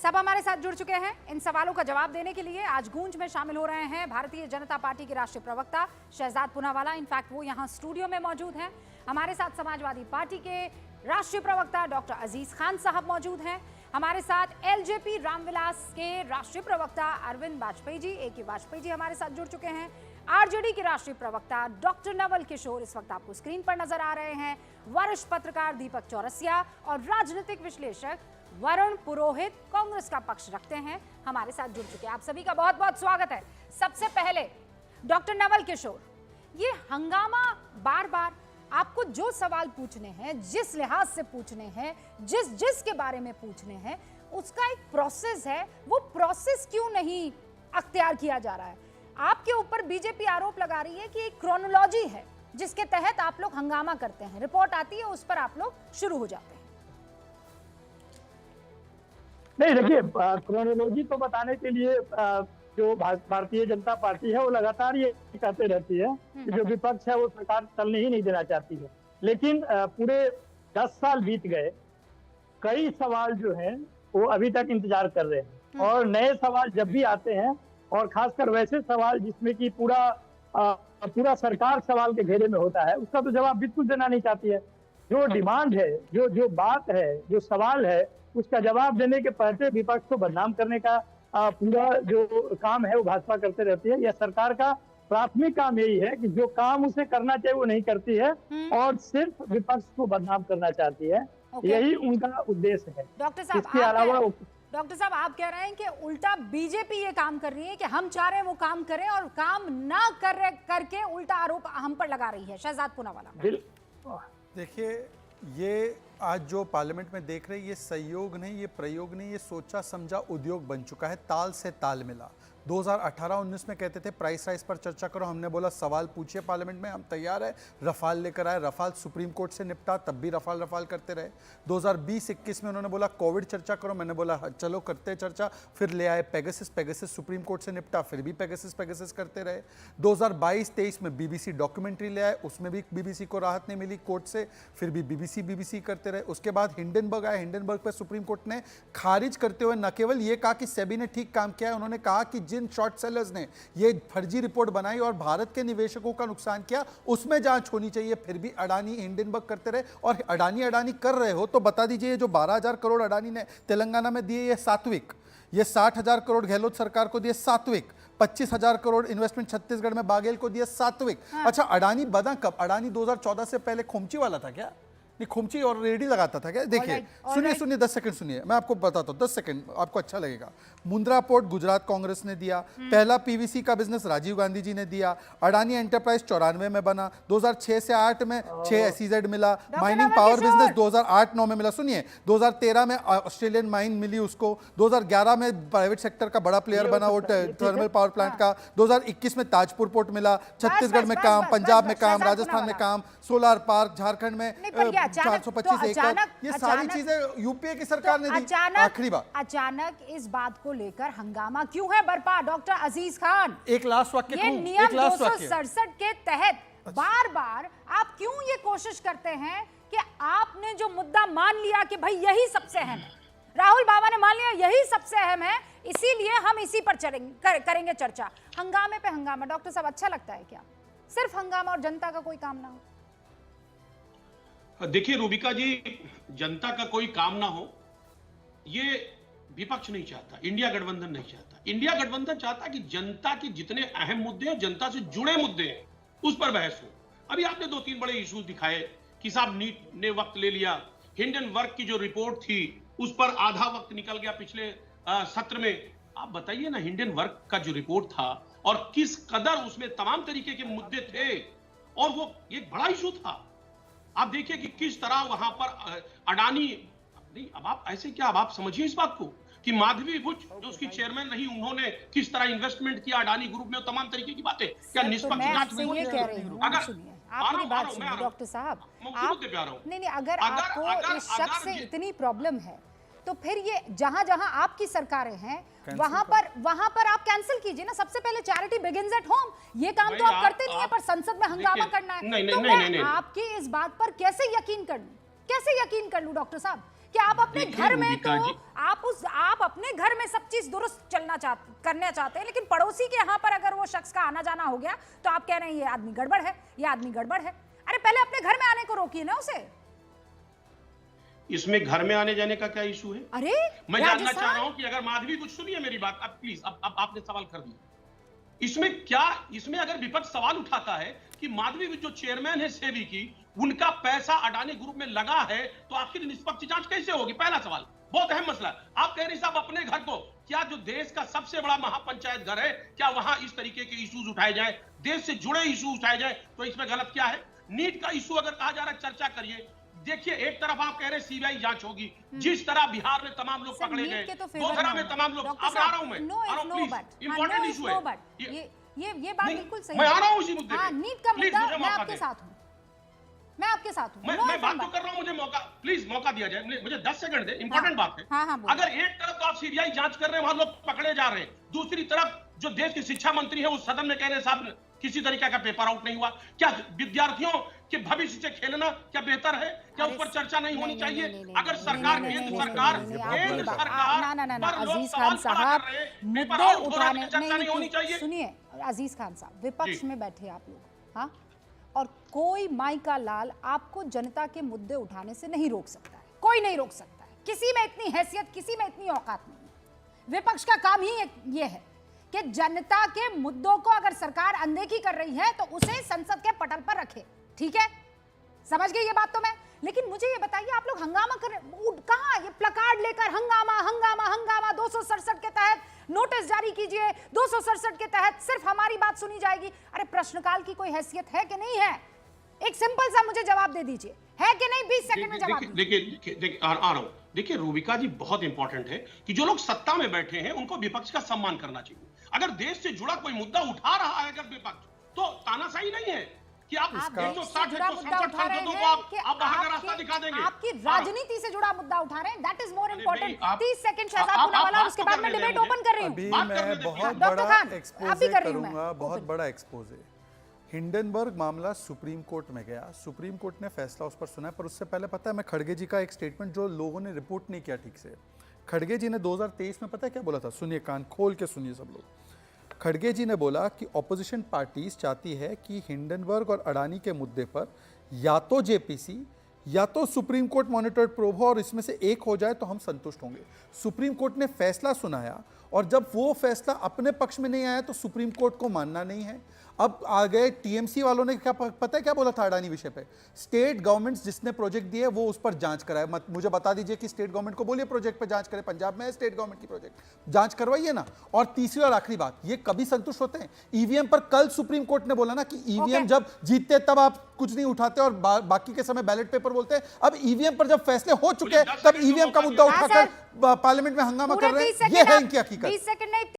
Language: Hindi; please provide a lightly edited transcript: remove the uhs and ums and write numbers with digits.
सब हमारे साथ जुड़ चुके हैं इन सवालों का जवाब देने के लिए। आज गूंज में शामिल हो रहे हैं भारतीय जनता पार्टी के राष्ट्रीय प्रवक्ता शहजाद पूनावाला। इनफैक्ट वो यहाँ स्टूडियो में मौजूद हैं। हमारे साथ समाजवादी पार्टी के राष्ट्रीय प्रवक्ता डॉक्टर अजीज खान साहब मौजूद हैं। हमारे साथ एलजेपी रामविलास के राष्ट्रीय प्रवक्ता अरविंद वाजपेयी जी, ए.के. वाजपेयी जी हमारे साथ जुड़ चुके हैं। आरजेडी के राष्ट्रीय प्रवक्ता डॉक्टर नवल किशोर इस वक्त आपको स्क्रीन पर नजर आ रहे हैं। वरिष्ठ पत्रकार दीपक चौरसिया और राजनीतिक विश्लेषक वरुण पुरोहित कांग्रेस का पक्ष रखते हैं, हमारे साथ जुड़ चुके हैं। आप सभी का बहुत बहुत स्वागत है। सबसे पहले डॉक्टर नवल किशोर, ये हंगामा बार बार आपको जो सवाल पूछने हैं, जिस लिहाज से पूछने हैं, जिस के बारे में पूछने हैं, उसका एक प्रोसेस है। वो प्रोसेस क्यों नहीं अख्तियार किया जा रहा है? आपके ऊपर बीजेपी आरोप लगा रही है कि एक क्रोनोलॉजी है जिसके तहत आप लोग हंगामा करते हैं, रिपोर्ट आती है उस पर आप लोग शुरू हो जाते हैं। नहीं, देखिए, क्रोनोलॉजी तो बताने के लिए जो भारतीय जनता पार्टी है वो लगातार ये कहते रहती है कि जो विपक्ष है वो सरकार चलने ही नहीं देना चाहती है। लेकिन पूरे 10 साल बीत गए, कई सवाल जो हैं वो अभी तक इंतजार कर रहे हैं और नए सवाल जब भी आते हैं और खासकर वैसे सवाल जिसमें कि पूरा सरकार सवाल के घेरे में होता है, उसका तो जवाब बिल्कुल देना नहीं चाहती है। जो डिमांड है, जो बात है, जो सवाल है, उसका जवाब देने के पहले विपक्ष को बदनाम करने का पूरा जो काम है वो भाजपा करते रहती है। यह सरकार का प्राथमिक काम यही है कि जो काम उसे करना चाहिए वो नहीं करती है और सिर्फ विपक्ष को बदनाम करना चाहती है। यही उनका उद्देश्य है। डॉक्टर साहब, इसके अलावा डॉक्टर साहब आप कह रहे हैं कि उल्टा बीजेपी ये काम कर रही है कि हम चाह रहे हैं वो काम करें और काम ना करके उल्टा आरोप हम पर लगा रही है। शहजाद पूनावाला, देखिए, ये आज जो पार्लियामेंट में देख रहे हैं, ये सहयोग नहीं, ये प्रयोग नहीं, ये सोचा समझा उद्योग बन चुका है। ताल से ताल मिला। 2018-19 में कहते थे प्राइस राइज पर चर्चा करो, हमने बोला सवाल पूछिए पार्लियामेंट में, हम तैयार है। रफाल लेकर आए, रफाल सुप्रीम कोर्ट से निपटा, तब भी रफाल करते रहे। 2020-21 में उन्होंने बोला कोविड चर्चा करो, मैंने बोला चलो करते चर्चा। फिर ले आए पेगासस सुप्रीम कोर्ट से निपटा, फिर भी पेगासस करते रहे। 2022-23 में बीबीसी डॉक्यूमेंट्री ले आए, उसमें भी बीबीसी को राहत नहीं मिली कोर्ट से, फिर भी बीबीसी करते रहे। उसके बाद हिंडनबर्ग आए, हिंडनबर्ग पर सुप्रीम कोर्ट ने खारिज करते हुए न केवल ये कहा कि सेबी ने ठीक काम किया है, उन्होंने कहा कि जिन शॉर्ट सेलर्स ने ये फर्जी रिपोर्ट बनाई और भारत के निवेशकों का नुकसान किया, उसमें जांच होनी चाहिए। फिर भी अडानी हिंडनबर्ग करते रहे। और अडानी कर रहे हो तो बता दीजिए, जो 12,000 करोड़ अडानी ने तेलंगाना में दिए, ये सात्विक, ये 60,000 करोड़ गहलोत सरकार को दिए, सात्विक, 25,000 करोड़ इन्वेस्टमेंट छत्तीसगढ़ में बाघेल को दिए, सात्विक। अच्छा, अडानी बदा कब? अडानी 2014 से पहले खोमची वाला था क्या? खोमची और रेडी लगाता था क्या? देखिए, सुनिए 10 सेकंड सुनिए, मैं आपको बताता हूँ, 10 सेकंड आपको अच्छा लगेगा। मुंद्रा पोर्ट गुजरात कांग्रेस ने दिया, पहला पीवीसी का बिजनेस राजीव गांधी जी ने दिया। अडानी एंटरप्राइज 94 में बना, 2006 से 8 में 6 एसईजेड मिला। माइनिंग पावर बिजनेस 2008-9 में मिला। सुनिए, 2013 में ऑस्ट्रेलियन माइन मिली उसको, 2011 में प्राइवेट सेक्टर का बड़ा प्लेयर बना वो थर्मल पावर प्लांट का, 2021 में ताजपुर पोर्ट मिला, छत्तीसगढ़ में काम, पंजाब में काम, राजस्थान में काम, सोलर पार्क झारखंड में 425 एकड़, ये सारी चीजें यूपीए की सरकार ने दी। आखिरी बात, अचानक इस बात को लेकर हंगामा क्यों है बरपा? डॉक्टर अजीज खान, एक लास्ट वाक्य, ये नियम 267 के तहत बार बार आप क्यों ये कोशिश करते हैं कि आपने जो मुद्दा मान लिया कि भाई यही सबसे अहम है, राहुल बाबा ने मान लिया यही सबसे अहम है, इसीलिए हम इसी पर करेंगे चर्चा। हंगामे पे हंगामा। डॉक्टर साहब, अच्छा लगता है क्या सिर्फ हंगामा और जनता का कोई काम ना हो? देखिए रूबिका जी, जनता का कोई काम ना हो ये विपक्ष नहीं चाहता, इंडिया गठबंधन नहीं चाहता। इंडिया गठबंधन चाहता कि जनता के जितने अहम मुद्दे हैं, जनता से जुड़े मुद्दे हैं, उस पर बहस हो। अभी आपने 2-3 बड़े इश्यूज दिखाए कि साहब नीट ने वक्त ले लिया, हिंडनबर्ग की जो रिपोर्ट थी उस पर आधा वक्त निकल गया पिछले सत्र में। आप बताइए ना, हिंडनबर्ग का जो रिपोर्ट था और किस कदर उसमें तमाम तरीके के मुद्दे थे और वो एक बड़ा इशू था। आप देखिए कि किस तरह वहां पर अडानी नहीं, अब आप ऐसे क्या, अब आप समझिए इस बात को कि माधवी बुच जो उसकी चेयरमैन रही, उन्होंने किस तरह इन्वेस्टमेंट किया अडानी ग्रुप में, तमाम तरीके की बातें। क्या निष्पक्ष जांच हुई? आपकी बात सुनिए डॉक्टर साहब, नहीं, अगर आपको इस शख्स से इतनी प्रॉब्लम है तो फिर ये जहां जहां आपकी सरकारें हैं वहां पर आप कैंसिल कीजिए ना। सबसे पहले चैरिटी बिगिंस एट होम, ये काम तो आप करते नहीं है, पर संसद में हंगामा करना है। तो मैं आपकी इस बात पर कैसे यकीन कर लूं डॉक्टर साहब कि आप अपने घर में तो आप आप अपने घर में सब चीज दुरुस्त करना चाहते हैं, लेकिन पड़ोसी के यहाँ पर अगर वो शख्स का आना जाना हो गया तो आप कह रहे हैं ये आदमी गड़बड़ है, ये आदमी गड़बड़ है। अरे पहले अपने घर में आने को रोकिए ना उसे। इसमें घर में आने जाने का क्या इशू है? अरे मैं जानना चाह रहा हूं कि अगर माधवी, कुछ सुनिए मेरी बात, अब प्लीज, अब आपने सवाल कर दिया। इसमें अगर विपक्ष सवाल उठाता है कि माधवी जो चेयरमैन है सेबी की, उनका पैसा अडानी ग्रुप में लगा है, तो आखिर निष्पक्ष जांच कैसे होगी? पहला सवाल, बहुत अहम मसला। आप कह रहे साहब अपने घर को, क्या जो देश का सबसे बड़ा महापंचायत घर है, क्या वहां इस तरीके के इश्यूज उठाए जाए, देश से जुड़े इशू उठाए जाए, तो इसमें गलत क्या है? नीट का इशू अगर कहा जा रहा है चर्चा करिए। देखिए, एक तरफ आप कह रहे हैं सीबीआई जांच होगी, जिस तरह बिहार में तमाम लोग पकड़े गए, दोधरा में तमाम लोग, अब आ रहा हूं मैं, इंपॉर्टेंट इशू है ये बात बिल्कुल सही मैं आ रहा हूं उसी मुद्दे पे। नीट का मुद्दा, मैं आपके साथ हूं, मैं आपके साथ हूं। मैं बात तो कर रहा हूं, मुझे मौका, प्लीज मौका दिया जाए, मुझे 10 सेकंड दे, इंपॉर्टेंट बात है। अगर एक तरफ तो आप सीबीआई जांच कर रहे हैं, वहां लोग पकड़े जा रहे हैं, दूसरी तरफ जो देश के शिक्षा मंत्री है उस सदन में कह रहे हैं साहब किसी तरीके का पेपर आउट नहीं हुआ। क्या विद्यार्थियों के भविष्य से खेलना क्या बेहतर है? क्या उस पर चर्चा नहीं होनी चाहिए? अगर सरकार, केंद्र सरकार अजीज खान साहब मुद्दे उठाने, नहीं सुनिए अजीज खान साहब, विपक्ष में बैठे आप लोग, हाँ, और कोई माई का लाल आपको जनता के मुद्दे उठाने से नहीं रोक सकता है, कोई नहीं रोक सकता है। किसी में इतनी हैसियत, किसी में इतनी औकात नहीं है। विपक्ष का काम ही ये है कि जनता के मुद्दों को अगर सरकार अनदेखी कर रही है तो उसे संसद के पटल पर रखे, ठीक है, समझ गई ये बात तो मैं। लेकिन मुझे ये बताइए, आप लोग हंगामा कर, कहां ये प्लकार्ड लेकर हंगामा हंगामा हंगामा, 267 के तहत नोटिस जारी कीजिए, 267 के तहत सिर्फ हमारी बात सुनी जाएगी। अरे प्रश्नकाल की कोई हैसियत है कि नहीं है? एक सिंपल सा मुझे जवाब दे दीजिए, है कि नहीं? 20 सेकंड में जवाब देखिए आ रहा हूं। देखिए रूबिका जी, बहुत इंपॉर्टेंट है कि जो लोग सत्ता में बैठे हैं उनको विपक्ष का सम्मान करना चाहिए। अगर देश से जुड़ा कोई मुद्दा उठा रहा है अगर विपक्ष, तो तानाशाही नहीं है कि आप 160 सांसदों को आप बाहर का रास्ता दिखा देंगे। आपकी राजनीति से जुड़ा मुद्दा उठा रहे हैं, that is more important. 30 second Shehzad Poonawalla, उसके बाद मैं डिबेट ओपन कर रही हूं। अभी मैं बहुत बड़ा एक्सपोजे करूंगा, बहुत बड़ा एक्सपोजे। हिंडनबर्ग मामला सुप्रीम कोर्ट में गया, सुप्रीम कोर्ट ने फैसला उस पर सुना, पर उससे पहले पता है मैं खड़गे जी का एक स्टेटमेंट जो लोगों ने रिपोर्ट नहीं किया ठीक से। खड़गे जी ने 2023 में पता है क्या बोला था? सुनिए, कान खोल के सुनिए सब लोग। खड़गे जी ने बोला कि ऑपोजिशन पार्टीज चाहती है कि हिंडनबर्ग और अडानी के मुद्दे पर या तो जेपीसी या तो सुप्रीम कोर्ट मॉनिटर्ड प्रोब हो, और इसमें से एक हो जाए तो हम संतुष्ट होंगे। सुप्रीम कोर्ट ने फैसला सुनाया, और जब वो फैसला अपने पक्ष में नहीं आया तो सुप्रीम कोर्ट को मानना नहीं है। अब आ गए टीएमसी वालों ने, क्या पता है क्या बोला था अडानी विषय पे? स्टेट गवर्नमेंट्स जिसने प्रोजेक्ट दिए वो उस पर जांच कराए। मुझे बता दीजिए कि स्टेट गवर्नमेंट को बोलिए प्रोजेक्ट पे जांच करे, पंजाब में है स्टेट गवर्नमेंट की प्रोजेक्ट, जांच करवाइए ना। और तीसरी और आखिरी बात, ये कभी संतुष्ट होते हैं? ईवीएम पर कल सुप्रीम कोर्ट ने बोला ना कि ईवीएम जब जीतते तब आप कुछ नहीं उठाते और बाकी के समय बैलेट पेपर बोलते हैं। अब ईवीएम पर जब फैसले हो चुके हैं तब ईवीएम का मुद्दा उठाकर पार्लियामेंट में हंगामा कर रहे हैं, ये है इनकी हकीकत।